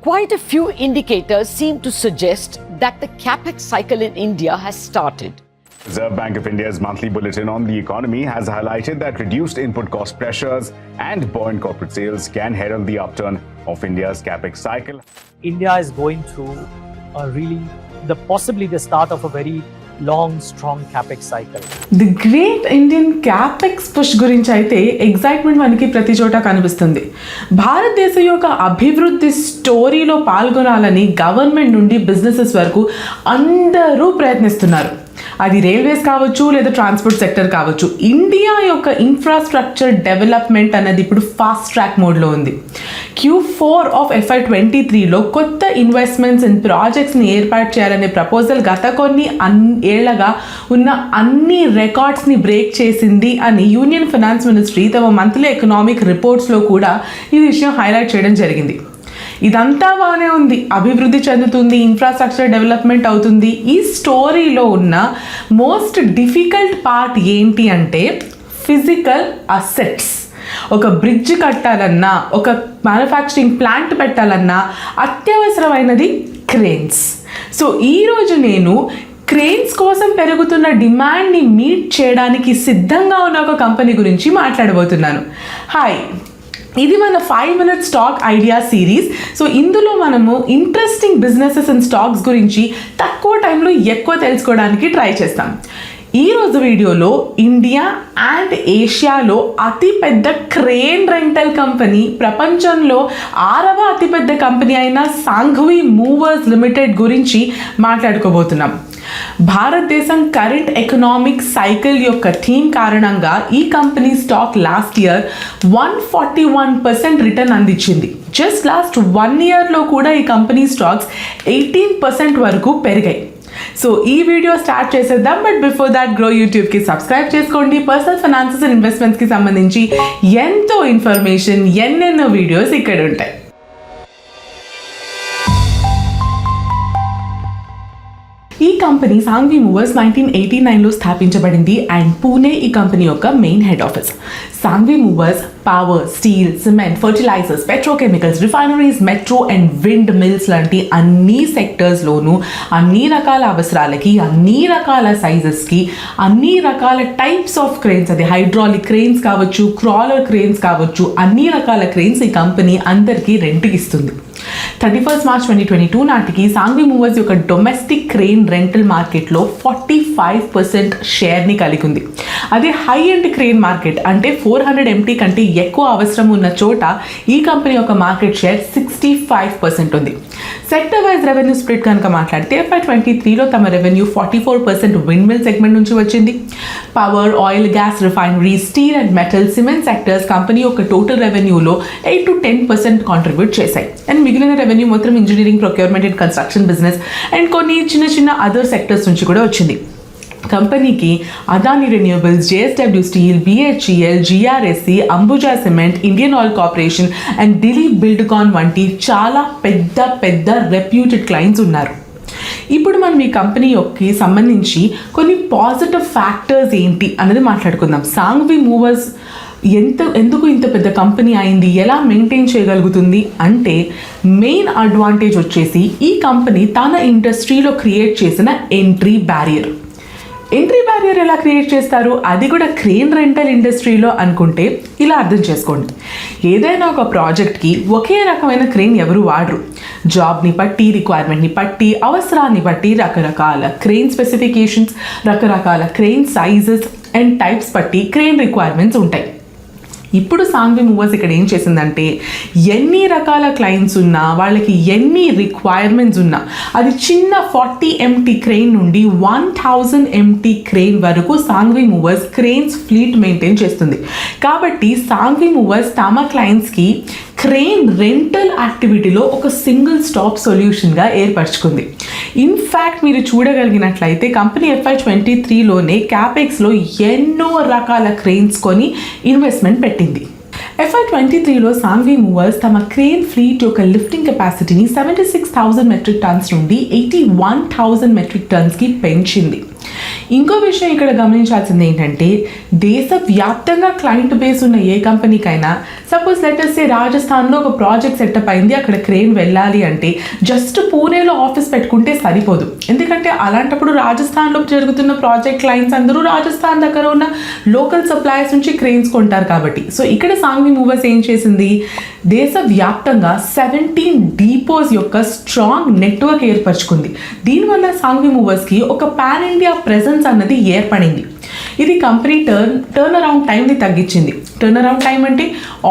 Quite a few indicators seem to suggest that the capex cycle in India has started. Reserve Bank of India's monthly bulletin on the economy has highlighted that reduced input cost pressures and buoyant corporate sales can herald the upturn of India's capex cycle. India is going through possibly the start of a very long, strong capex cycle. The great Indian capex push గురించి అయితే excitement మనకి ప్రతి చోట కనిపిస్తుంది. భారతదేశం యొక్క అభివృద్ధి స్టోరీలో పాల్గొనాలని గవర్నమెంట్ నుండి బిజినెసెస్ వరకు అందరూ ప్రయత్నిస్తున్నారు. అది రైల్వేస్ కావచ్చు లేదా ట్రాన్స్పోర్ట్ సెక్టర్ కావచ్చు. ఇండియా యొక్క ఇన్ఫ్రాస్ట్రక్చర్ డెవలప్మెంట్ అనేది ఇప్పుడు ఫాస్ట్ ట్రాక్ మోడ్లో ఉంది. Q4 ఆఫ్ FY23లో కొత్త ఇన్వెస్ట్మెంట్స్ ఇన్ ప్రాజెక్ట్స్ని ఏర్పాటు చేయాలనే ప్రపోజల్ గత కొన్ని ఏళ్లగా ఉన్న అన్ని రికార్డ్స్ని బ్రేక్ చేసింది అని యూనియన్ ఫైనాన్స్ మినిస్ట్రీ తమ మంత్లీ ఎకనామిక్ రిపోర్ట్స్లో కూడా ఈ విషయం హైలైట్ చేయడం జరిగింది. ఇదంతా బాగానే ఉంది, అభివృద్ధి చెందుతుంది, ఇన్ఫ్రాస్ట్రక్చర్ డెవలప్మెంట్ అవుతుంది. ఈ స్టోరీలో ఉన్న మోస్ట్ డిఫికల్ట్ పార్ట్ ఏంటి అంటే ఫిజికల్ అసెట్స్. ఒక బ్రిడ్జ్ కట్టాలన్నా, ఒక మ్యానుఫ్యాక్చరింగ్ ప్లాంట్ పెట్టాలన్నా అత్యవసరమైనది క్రేన్స్. సో ఈరోజు నేను క్రేన్స్ కోసం పెరుగుతున్న డిమాండ్ని మీట్ చేయడానికి సిద్ధంగా ఉన్న ఒక కంపెనీ గురించి మాట్లాడబోతున్నాను. హాయ్, ఇది మన 5 minute stock idea series. So ఇందులో మనము ఇంట్రెస్టింగ్ బిజినెసెస్ అండ్ స్టాక్స్ గురించి తక్కువ టైంలో ఎక్కువ తెలుసుకోవడానికి ట్రై చేస్తాం. ఈరోజు వీడియోలో ఇండియా అండ్ ఏషియాలో అతిపెద్ద క్రేన్ రెంటల్ కంపెనీ, ప్రపంచంలో 6వ అతిపెద్ద కంపెనీ అయిన సాంఘ్వి మూవర్స్ లిమిటెడ్ గురించి మాట్లాడుకోబోతున్నాం. భారతదేశం కరెంట్ ఎకనామిక్ సైకిల్ యొక్క థీమ్ కారణంగా ఈ company stock last year 141% return అందించింది. జస్ట్ లాస్ట్ 1 yearలో కూడా ఈ కంపెనీ స్టాక్స్ 18% వరకు పెరిగాయి. సో ఈ వీడియో స్టార్ట్ చేసేద్దాం. బట్ బిఫోర్ దాట్ గ్రో యూట్యూబ్కి సబ్స్క్రైబ్ చేసుకోండి. పర్సనల్ ఫైనాన్సెస్ అండ్ ఇన్వెస్ట్మెంట్స్కి సంబంధించి ఎంతో ఇన్ఫర్మేషన్, ఎన్నెన్నో వీడియోస్ ఇక్కడ ఉంటాయి. ఈ కంపెనీ సాంఘ్వి మూవర్స్ 1989లో స్థాపించబడింది అండ్ పూణే ఈ కంపెనీ యొక్క main head office. Sanghvi movers power, steel, cement, fertilizers, petrochemicals, refineries, metro and wind mills లాంటి అన్ని సెక్టర్స్లోనూ అన్ని రకాల అవసరాలకి, అన్ని రకాల సైజెస్కి, అన్ని రకాల టైప్స్ ఆఫ్ క్రేన్స్, అది హైడ్రాలిక్ క్రేన్స్ కావచ్చు, క్రాలర్ క్రేన్స్ కావచ్చు, అన్ని రకాల క్రేన్స్ ఈ కంపెనీ అందరికీ రెంట్కి ఇస్తుంది. 31st March 2022 నాటికి సాంఘ్వి మూవర్స్ యొక్క డొమెస్టిక్ క్రేన్ రెంటల్ మార్కెట్లో 45% షేర్ని కలిగి ఉంది. అదే హై ఎండ్ క్రేన్ మార్కెట్ అంటే 400 MT కంటే ఎక్కువ అవసరం ఉన్న చోట ఈ కంపెనీ యొక్క మార్కెట్ షేర్ 65% ఉంది. సెక్టర్ వైజ్ రెవెన్యూ స్ప్లిట్ కనుక మాట్లాడితే FY23లో తమ రెవెన్యూ 44% విండ్ మిల్ సెగ్మెంట్ నుంచి వచ్చింది. Power, oil, gas, refinery, steel and metal, cement sectors company యొక్క టోటల్ రెవెన్యూలో 8 to 10% కాంట్రిబ్యూట్ చేశాయి. అండ్ మిగిలిన రెవెన్యూ మొత్తం engineering, procurement and construction business and కొన్ని చిన్న చిన్న అదర్ సెక్టర్స్ నుంచి కూడా వచ్చింది. కంపెనీకి Adani renewables, JSW steel, BHEL, GRSC, Ambuja cement, Indian oil corporation and Delhi Buildcon వంటి చాలా పెద్ద పెద్ద రెప్యూటెడ్ క్లయింట్స్ ఉన్నారు. ఇప్పుడు మనం ఈ కంపెనీ యొక్క సంబంధించి కొన్ని పాజిటివ్ ఫ్యాక్టర్స్ ఏంటి అన్నది మాట్లాడుకుందాం. సాంఘ్వి మూవర్స్ ఎందుకు ఇంత పెద్ద కంపెనీ అయింది, ఎలా మెయింటైన్ చేయగలుగుతుంది అంటే మెయిన్ అడ్వాంటేజ్ వచ్చేసి ఈ కంపెనీ తన ఇండస్ట్రీలో క్రియేట్ చేసిన ఎంట్రీ బ్యారియర్ ఎలా క్రియేట్ చేస్తారు, అది కూడా క్రేన్ రెంటల్ ఇండస్ట్రీలో అనుకుంటే ఇలా అర్థం చేసుకోండి. ఏదైనా ఒక ప్రాజెక్ట్కి ఒకే రకమైన క్రేన్ ఎవరు వాడరు. జాబ్ని బట్టి, రిక్వైర్మెంట్ని బట్టి, అవసరాన్ని బట్టి రకరకాల క్రేన్ స్పెసిఫికేషన్స్, రకరకాల క్రేన్ సైజెస్ అండ్ టైప్స్ బట్టి క్రేన్ రిక్వైర్మెంట్స్ ఉంటాయి. ఇప్పుడు సాంఘ్వి మూవర్స్ ఇక్కడ ఏం చేసిందంటే ఎన్ని రకాల క్లయింట్స్ ఉన్నా, వాళ్ళకి ఎన్ని రిక్వైర్మెంట్స్ ఉన్నా, అది చిన్న 40 MT క్రెయిన్ నుండి 1000 MT క్రెయిన్ వరకు Sanghvi movers cranes fleet maintain చేస్తుంది. కాబట్టి సాంఘ్వి మూవర్స్ తమ క్లయింట్స్కి క్రేన్ రెంటల్ యాక్టివిటీలో ఒక సింగిల్ స్టాప్ సొల్యూషన్గా ఏర్పరచుకుంది. ఇన్ఫ్యాక్ట్ మీరు చూడగలిగినట్లయితే కంపెనీ FY23లోనే క్యాపెక్స్లో ఎన్నో రకాల క్రేన్స్ కొని ఇన్వెస్ట్మెంట్ పెట్టింది. FY23లో సాంఘ్వి మూవర్స్ తమ క్రేన్ ఫ్లీట్ యొక్క లిఫ్టింగ్ కెపాసిటీని 76,000 మెట్రిక్ టన్స్ నుండి 81,000 మెట్రిక్ టన్స్కి పెంచింది. ఇంకో విషయం ఇక్కడ గమనించాల్సింది ఏంటంటే దేశవ్యాప్తంగా క్లయింట్ బేస్ ఉన్న ఏ కంపెనీకైనా సపోజ్ లెటర్స్ సే రాజస్థాన్లో ఒక ప్రాజెక్ట్ సెటప్ అయింది, అక్కడ క్రేన్ వెళ్ళాలి అంటే జస్ట్ పూణేలో ఆఫీస్ పెట్టుకుంటే సరిపోదు. ఎందుకంటే అలాంటప్పుడు రాజస్థాన్లో జరుగుతున్న ప్రాజెక్ట్ క్లయింట్స్ అందరూ రాజస్థాన్ దగ్గర ఉన్న లోకల్ సప్లయర్స్ నుంచి క్రేన్స్ కొంటారు కాబట్టి. సో ఇక్కడ సాంఘ్వి మూవర్స్ ఏం చేసింది, దేశవ్యాప్తంగా 17 డీపోస్ యొక్క స్ట్రాంగ్ నెట్వర్క్ ఏర్పరచుకుంది. దీనివల్ల సాంఘ్వి మూవర్స్కి ఒక పాన్ ఇండియా ప్రెజెన్స్ అన్నది ఏర్పడింది. ఇది కంపెనీ టర్న్ అరౌండ్ టైంని తగ్గించింది. టర్న్ అరౌండ్ టైం అంటే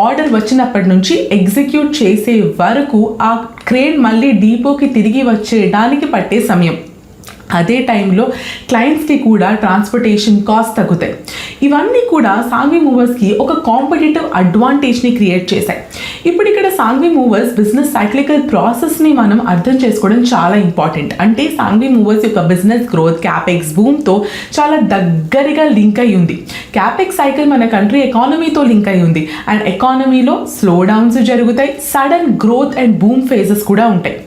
ఆర్డర్ వచ్చినప్పటి నుంచి ఎగ్జిక్యూట్ చేసే వరకు ఆ క్రేన్ మళ్ళీ డీపోకి తిరిగి వచ్చేయడానికి పట్టే సమయం. అదే టైంలో క్లయింట్స్కి కూడా ట్రాన్స్పోర్టేషన్ కాస్ట్ తగ్గుతాయి. ఇవన్నీ కూడా సాంఘ్వి మూవర్స్కి ఒక కాంపిటేటివ్ అడ్వాంటేజ్ని క్రియేట్ చేశాయి. ఇప్పుడు ఇక్కడ సాంఘ్వి మూవర్స్ బిజినెస్ సైక్లికల్ ప్రాసెస్ని మనం అర్థం చేసుకోవడం చాలా ఇంపార్టెంట్. అంటే సాంఘ్వి మూవర్స్ యొక్క బిజినెస్ గ్రోత్ క్యాపెక్స్ బూమ్తో చాలా దగ్గరగా లింక్ అయి ఉంది. క్యాపెక్స్ సైకిల్ మన కంట్రీ ఎకానమీతో లింక్ అయి ఉంది. అండ్ ఎకానమీలో స్లో డౌన్స్ జరుగుతాయి, sudden growth and boom phases కూడా ఉంటాయి.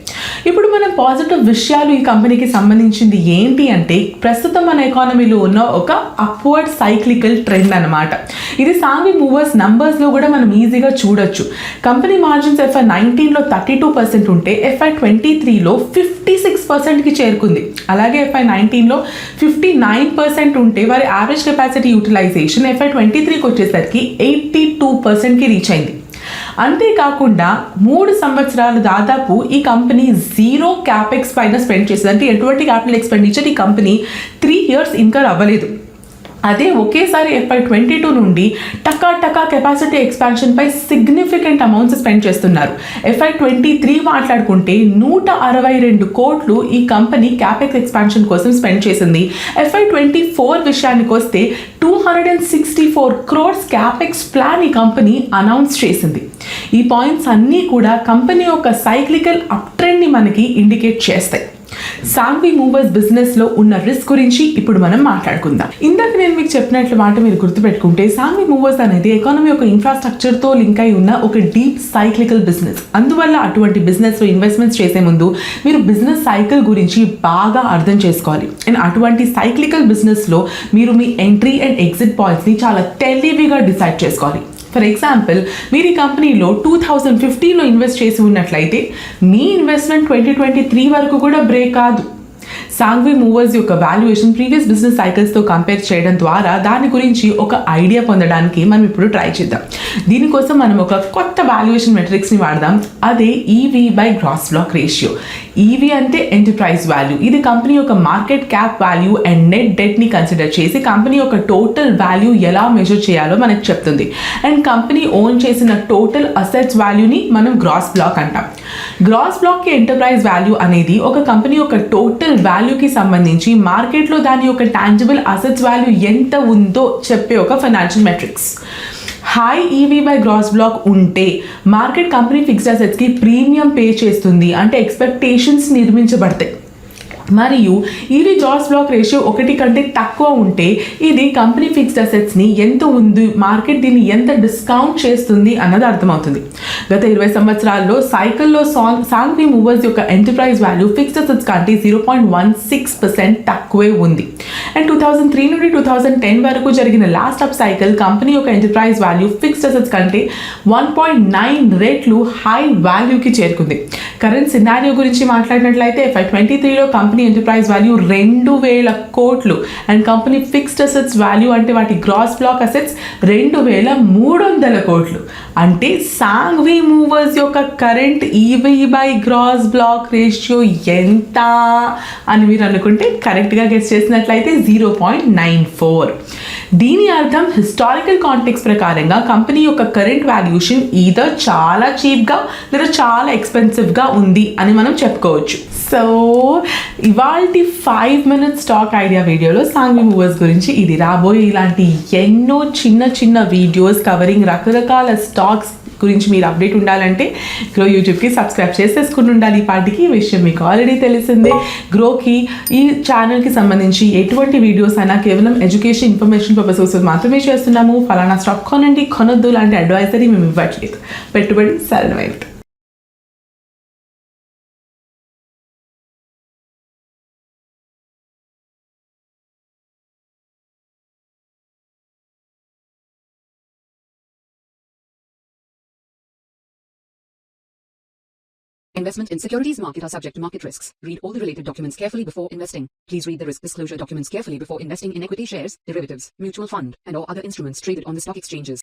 ఇప్పుడు మనం పాజిటివ్ విషయాలు ఈ కంపెనీకి సంబంధించింది ఏంటి అంటే ప్రస్తుతం మన ఎకానమీలో ఉన్న ఒక అప్వర్డ్ సైక్లికల్ ట్రెండ్ అనమాట. ఇది సాంఘ్వి మూవర్స్ నంబర్స్లో కూడా మనం ఈజీగా చూడొచ్చు. కంపెనీ మార్జిన్స్ FY19లో 32% ఉంటే FY23లో 56%కి చేరుకుంది. అలాగే FY19లో 59% ఉంటే వారి యావరేజ్ కెపాసిటీ యూటిలైజేషన్ FY23కి వచ్చేసరికి 82%కి రీచ్ అయింది. అంతేకాకుండా 3 సంవత్సరాలు దాదాపు ఈ కంపెనీ జీరో క్యాపెక్స్ పైన స్పెండ్ చేసింది. అంటే ఎటువంటి క్యాపిటల్ ఎక్స్పెండిచర్ ఈ కంపెనీ 3 years ఇన్కర్ అవ్వలేదు. అదే ఒకేసారి FY22 నుండి టకా కెపాసిటీ ఎక్స్పాన్షన్పై సిగ్నిఫికెంట్ అమౌంట్స్ స్పెండ్ చేస్తున్నారు. FY23 మాట్లాడుకుంటే 162 కోట్లు ఈ కంపెనీ క్యాపెక్స్ ఎక్స్పాన్షన్ కోసం స్పెండ్ చేసింది. FY24 విషయానికి వస్తే 264 crores క్యాపెక్స్ ప్లాన్ ఈ కంపెనీ అనౌన్స్ చేసింది. ఈ పాయింట్స్ అన్నీ కూడా కంపెనీ యొక్క సైక్లికల్ అప్ ట్రెండ్ని మనకి ఇండికేట్ చేస్తాయి. సాంఘ్వి మూవర్స్ బిజినెస్లో ఉన్న రిస్క్ గురించి ఇప్పుడు మనం మాట్లాడుకుందాం. ఇందాక నేను మీకు చెప్పినట్లు మాట మీరు గుర్తుపెట్టుకుంటే సాంఘ్వి మూవర్స్ అనేది ఎకానమీ యొక్క ఇన్ఫ్రాస్ట్రక్చర్తో లింక్ అయి ఉన్న ఒక డీప్ సైక్లికల్ బిజినెస్. అందువల్ల అటువంటి బిజినెస్లో ఇన్వెస్ట్మెంట్స్ చేసే ముందు మీరు బిజినెస్ సైకిల్ గురించి బాగా అర్థం చేసుకోవాలి. అండ్ అటువంటి సైక్లికల్ బిజినెస్లో మీరు మీ ఎంట్రీ అండ్ ఎగ్జిట్ పాయింట్స్ని చాలా తెలివిగా డిసైడ్ చేసుకోవాలి. ఫర్ ఎగ్జాంపుల్ మీరు ఈ కంపెనీలో 2015లో ఇన్వెస్ట్ చేసి ఉన్నట్లయితే మీ ఇన్వెస్ట్మెంట్ 2023 వరకు కూడా బ్రేక్ కాదు. సాంఘ్వి మూవర్స్ యొక్క వాల్యుయేషన్ ప్రీవియస్ బిజినెస్ సైకిల్స్తో కంపేర్ చేయడం ద్వారా దాని గురించి ఒక ఐడియా పొందడానికి మనం ఇప్పుడు ట్రై చేద్దాం. దీనికోసం మనం ఒక కొత్త వాల్యుయేషన్ మెట్రిక్స్ని వాడదాం. అదే EV/Gross Block Ratio. EV అంటే ఎంటర్ప్రైజ్ వాల్యూ. ఇది కంపెనీ యొక్క market cap value and net డెట్ని కన్సిడర్ చేసి కంపెనీ యొక్క టోటల్ వాల్యూ ఎలా మెజర్ చేయాలో మనకు చెప్తుంది. అండ్ కంపెనీ ఓన్ చేసిన టోటల్ అసెట్స్ వాల్యూని మనం గ్రాస్ బ్లాక్ అంటాం. గ్రాస్ బ్లాక్కి ఎంటర్ప్రైజ్ వాల్యూ అనేది ఒక కంపెనీ యొక్క టోటల్ వాల్యూకి సంబంధించి మార్కెట్లో దాని యొక్క టాంజిబుల్ అసెట్స్ వాల్యూ ఎంత ఉందో చెప్పే ఒక financial metrics. High EV/Gross Block ఉంటే మార్కెట్ కంపెనీ ఫిక్స్డ్ అసెట్స్కి ప్రీమియం పే చేస్తుంది, అంటే ఎక్స్పెక్టేషన్స్ నిర్మించబడతాయి. మరియు EV/Gross Block Ratio 1 కంటే తక్కువ ఉంటే ఇది కంపెనీ ఫిక్స్డ్ అసెట్స్ని ఎంత ఉంది, మార్కెట్ దీన్ని ఎంత డిస్కౌంట్ చేస్తుంది అన్నది అర్థమవుతుంది. గత 20 సంవత్సరాల్లో సైకిల్లో సాంఘ్వి మూవర్స్ యొక్క ఎంటర్ప్రైజ్ వాల్యూ ఫిక్స్డ్ అసెట్స్ కంటే 0.16% తక్కువే ఉంది. అండ్ 2003 నుండి 2010 వరకు జరిగిన లాస్ట్ అప్ సైకిల్ కంపెనీ యొక్క ఎంటర్ప్రైజ్ వాల్యూ ఫిక్స్డ్ అసెట్స్ కంటే 1.9 రెట్లు హై వాల్యూకి చేరుకుంది. కరెంట్ సినారియో గురించి మాట్లాడినట్లయితే FY23లో కంపెనీ ఎంటర్ప్రైజ్ వాల్యూ 2000 కోట్లు and company fixed assets value అంటే వాటి గ్రాస్ బ్లాక్ అసెట్స్ 2300 కోట్లు. అంటే సాంఘ్వి మూవర్స్ యొక్క కరెంట్ EV/Gross Block Ratio ఎంత అని మీరు అనుకుంటే కరెక్ట్గా గెస్ చేసినట్లయితే 0.94. దీని అర్థం హిస్టారికల్ కాంటెక్స్ట్ ప్రకారంగా కంపెనీ యొక్క కరెంట్ వాల్యుయేషన్ ఈదర్ చాలా చీప్గా లేదా చాలా ఎక్స్పెన్సివ్గా ఉంది అని మనం చెప్పుకోవచ్చు. సో ఇవాల్టి 5 minutes స్టాక్ ఐడియా వీడియోలో సాంఘ్వి మూవర్స్ గురించి ఇది. రాబోయే ఇలాంటి ఎన్నో చిన్న వీడియోస్ కవరింగ్ రకరకాల స్టాక్స్ గురించి మీరు అప్డేట్ ఉండాలంటే గ్రో యూట్యూబ్కి సబ్స్క్రైబ్ చేసేసుకుని ఉండాలి. ఈ పార్టీకి ఈ విషయం మీకు ఆల్రెడీ తెలిసిందే. గ్రోకి ఈ ఛానల్కి సంబంధించి ఎటువంటి వీడియోస్ అయినా కేవలం ఎడ్యుకేషన్ ఇన్ఫర్మేషన్ పర్పసెస్ మాత్రమే చేస్తున్నాము. ఫలానా స్టాక్ కొనండి కొనొద్దు లాంటి అడ్వైజరీ మేము ఇవ్వట్లేదు. పెట్టుబడి సరైనది. Investment in securities market are subject to market risks. Read all the related documents carefully before investing. Please read the risk disclosure documents carefully before investing in equity shares, derivatives, mutual fund, and or other instruments traded on the stock exchanges.